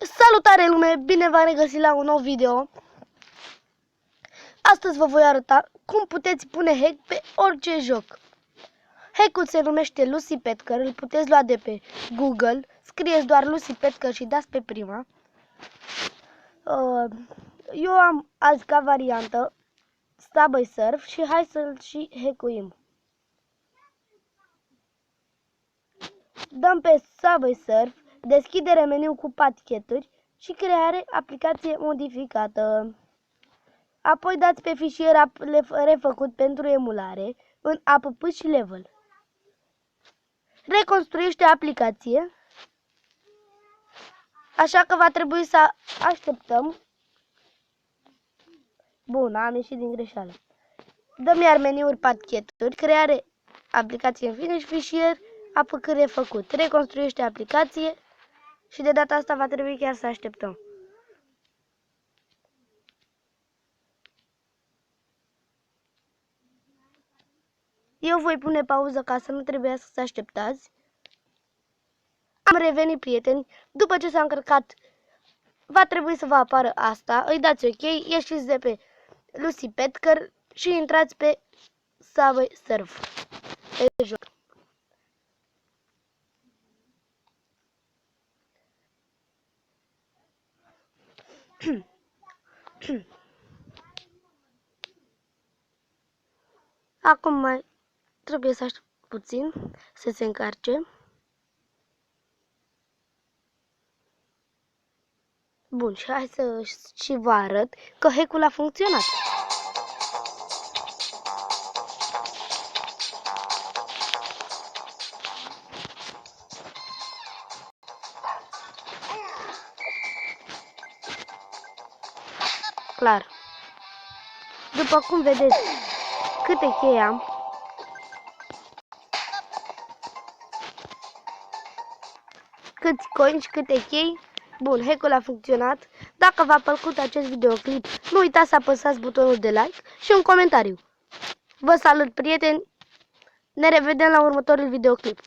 Salutare lume, bine v-am regăsit la un nou video. Astăzi vă voi arăta cum puteți pune hack pe orice joc. Hack-ul se numește Lucy Petker, îl puteți lua de pe Google. Scrieți doar Lucy Petker și dați pe prima. Eu am azi ca variantă Subway Surf și hai să-l și hackuim. Dăm pe Subway Surf, deschidere meniu cu paticheturi și creare aplicație modificată. Apoi dați pe fișier refăcut pentru emulare în app și level. Reconstruiește aplicație, așa că va trebui să așteptăm. Bun, am ieșit din greșeală. Dăm iar meniuri paticheturi, creare aplicație în fine și fișier app refăcut. Reconstruiește aplicație și de data asta va trebui chiar să așteptăm. Eu voi pune pauză ca să nu trebuiască să așteptați. Am revenit, prieteni. După ce s-a încărcat, va trebui să vă apară asta. Îi dați OK, ieșiți de pe Lucy Petker și intrați pe Subway Surf. Pe joc. Acum mai trebuie să aștept puțin să se încarce. Bun, și hai să și vă arăt că hack-ul a funcționat. Clar. După cum vedeți, câte chei am. Câți coini și câte chei. Bun, hack-ul a funcționat. Dacă v-a plăcut acest videoclip, nu uitați să apăsați butonul de like și un comentariu. Vă salut, prieteni! Ne revedem la următorul videoclip.